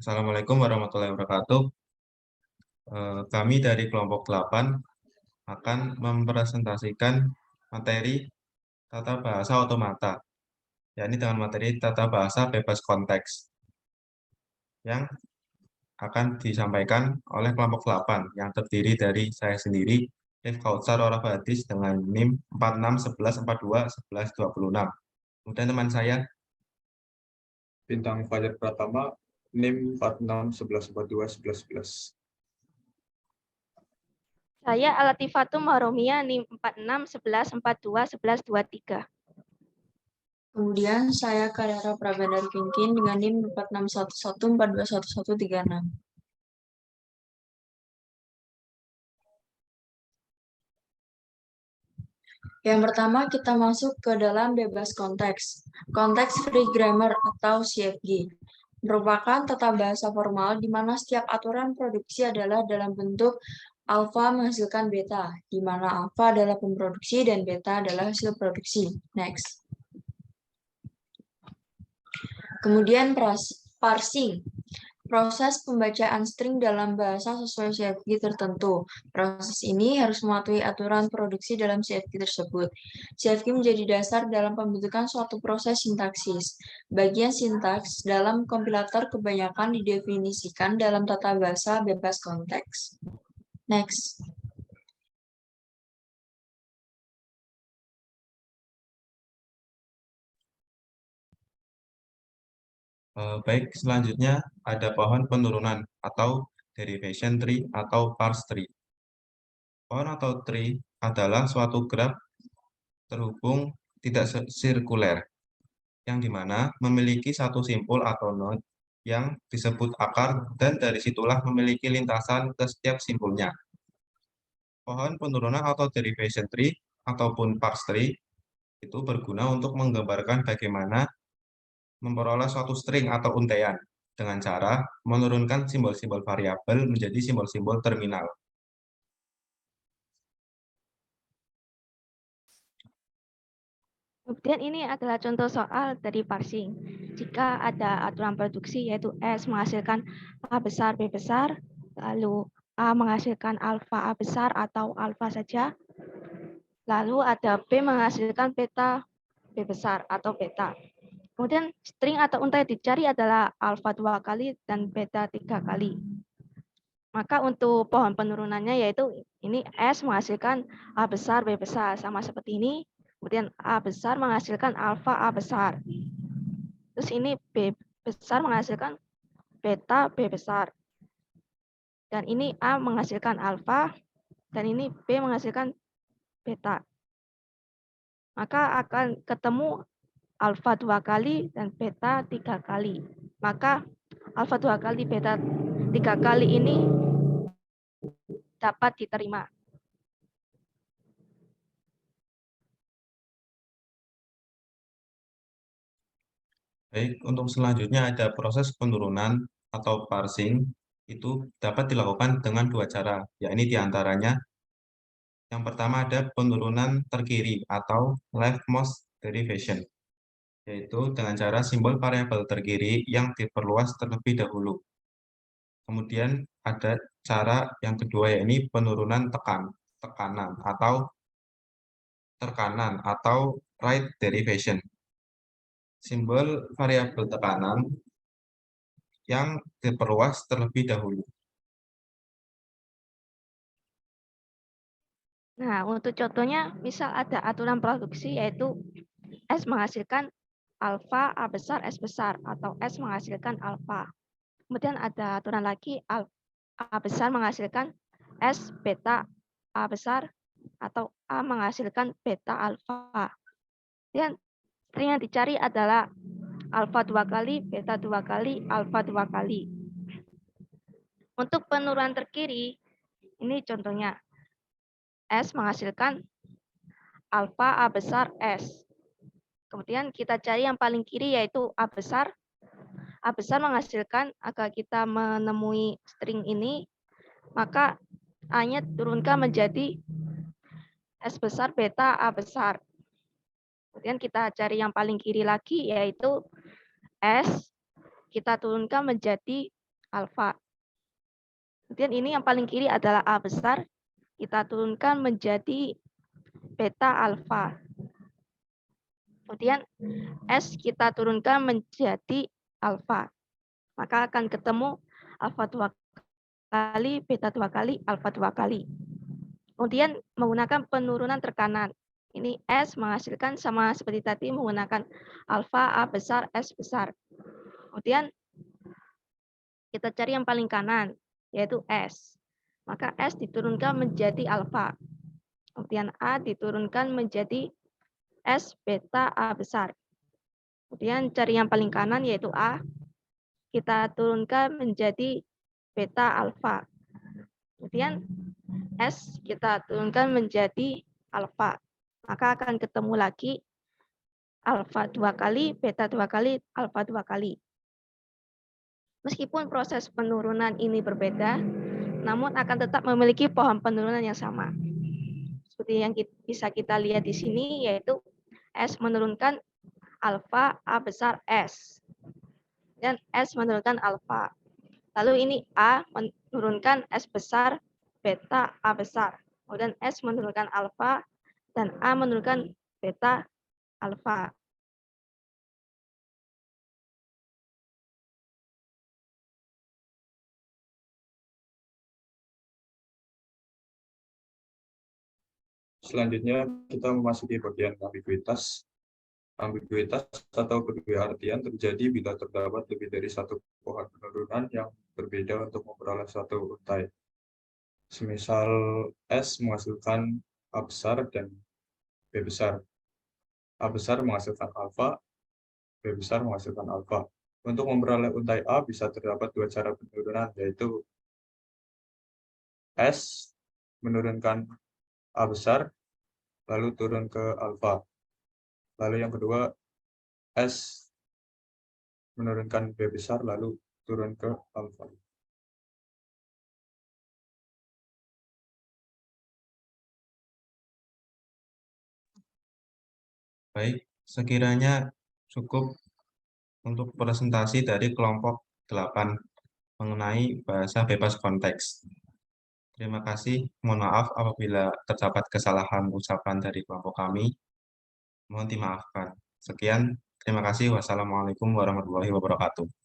Assalamualaikum warahmatullahi wabarakatuh. Kami dari kelompok 8 akan mempresentasikan materi tata bahasa otomata, yakni dengan materi tata bahasa bebas konteks yang akan disampaikan oleh kelompok 8 yang terdiri dari saya sendiri, Rif Kautsar Oraf Hadis dengan NIM 4611421126. Kemudian teman saya, Bintang Fajar Pratama, NIM 4611421111. Saya Alatifatum Maromia, NIM 4611421123. Kemudian saya Karera Prabandar Pinkin dengan NIM 4611421136. Yang pertama kita masuk ke dalam bebas konteks. Konteks free grammar atau CFG merupakan tata bahasa formal di mana setiap aturan produksi adalah dalam bentuk alfa menghasilkan beta, di mana alfa adalah pemproduksi dan beta adalah hasil produksi. Next. Kemudian parsing. Proses pembacaan string dalam bahasa sesuai CFG tertentu. Proses ini harus mematuhi aturan produksi dalam CFG tersebut. CFG menjadi dasar dalam pembentukan suatu proses sintaksis. Bagian sintaks dalam kompilator kebanyakan didefinisikan dalam tata bahasa bebas konteks. Next. baik selanjutnya ada pohon penurunan atau derivation tree atau parse tree. Pohon atau tree adalah suatu graf terhubung tidak sirkuler, yang dimana memiliki satu simpul atau node yang disebut akar dan dari situlah memiliki lintasan ke setiap simpulnya. Pohon penurunan atau derivation tree ataupun parse tree itu berguna untuk menggambarkan bagaimana memperoleh suatu string atau untaian dengan cara menurunkan simbol-simbol variabel menjadi simbol-simbol terminal. Kemudian ini adalah contoh soal dari parsing. Jika ada aturan produksi yaitu S menghasilkan A besar, B besar, lalu A menghasilkan alfa A besar atau alfa saja, lalu ada B menghasilkan beta B besar atau beta. Kemudian string atau untai dicari adalah alfa 2 kali dan beta 3 kali. Maka untuk pohon penurunannya yaitu ini S menghasilkan A besar, B besar. Sama seperti ini. Kemudian A besar menghasilkan alfa A besar. Terus ini B besar menghasilkan beta B besar. Dan ini A menghasilkan alfa. Dan ini B menghasilkan beta. Maka akan ketemu alfa 2 kali dan beta 3 kali. Maka alfa 2 kali beta 3 kali ini dapat diterima. Baik, untuk selanjutnya ada proses penurunan atau parsing itu dapat dilakukan dengan dua cara, yakni diantaranya yang pertama ada penurunan terkiri atau leftmost derivation, yaitu dengan cara simbol variabel terkiri yang diperluas terlebih dahulu. Kemudian ada cara yang kedua yakni penurunan tekanan atau right derivation. Simbol variabel tekanan yang diperluas terlebih dahulu. Nah, untuk contohnya, misal ada aturan produksi yaitu S menghasilkan alfa A besar S besar atau S menghasilkan alfa. Kemudian ada aturan lagi A besar menghasilkan S beta A besar atau A menghasilkan beta alfa. Dan string yang dicari adalah alfa 2 kali, beta 2 kali, alfa 2 kali. Untuk penurunan terkiri, ini contohnya. S menghasilkan alfa A besar S. Kemudian kita cari yang paling kiri yaitu A besar. A besar menghasilkan, agar kita menemui string ini, maka A-nya turunkan menjadi S besar beta A besar. Kemudian kita cari yang paling kiri lagi yaitu S, kita turunkan menjadi alfa. Kemudian ini yang paling kiri adalah A besar, kita turunkan menjadi beta alfa. Kemudian S kita turunkan menjadi alfa. Maka akan ketemu alfa 2 kali, beta 2 kali, alfa 2 kali. Kemudian menggunakan penurunan tekanan. Ini S menghasilkan sama seperti tadi menggunakan alfa, A besar, S besar. Kemudian kita cari yang paling kanan, yaitu S. Maka S diturunkan menjadi alfa. Kemudian A diturunkan menjadi S beta A besar. Kemudian cari yang paling kanan, yaitu A. Kita turunkan menjadi beta alfa. Kemudian S kita turunkan menjadi alfa. Maka akan ketemu lagi alfa 2 kali, beta 2 kali, alfa 2 kali. Meskipun proses penurunan ini berbeda, namun akan tetap memiliki pohon penurunan yang sama. Seperti yang bisa kita lihat di sini, yaitu S menurunkan alfa A besar S. Dan S menurunkan alfa. Lalu ini A menurunkan S besar beta A besar. Kemudian S menurunkan alfa dan A menurunkan beta alfa. Selanjutnya kita memasuki bagian ambiguitas. Ambiguitas atau kedua artian terjadi bila terdapat lebih dari satu pohon penurunan yang berbeda untuk memperoleh satu untai. Semisal S menghasilkan A besar dan B besar. A besar menghasilkan alfa, B besar menghasilkan alfa. Untuk memperoleh untai A bisa terdapat dua cara penurunan, yaitu S menurunkan A besar, lalu turun ke alfa. Lalu yang kedua, S menurunkan B besar, lalu turun ke alfa. Baik, sekiranya cukup untuk presentasi dari kelompok 8 mengenai bahasa bebas konteks. Terima kasih. Mohon maaf apabila terdapat kesalahan ucapan dari kelompok kami. Mohon dimaafkan. Sekian, terima kasih. Wassalamualaikum warahmatullahi wabarakatuh.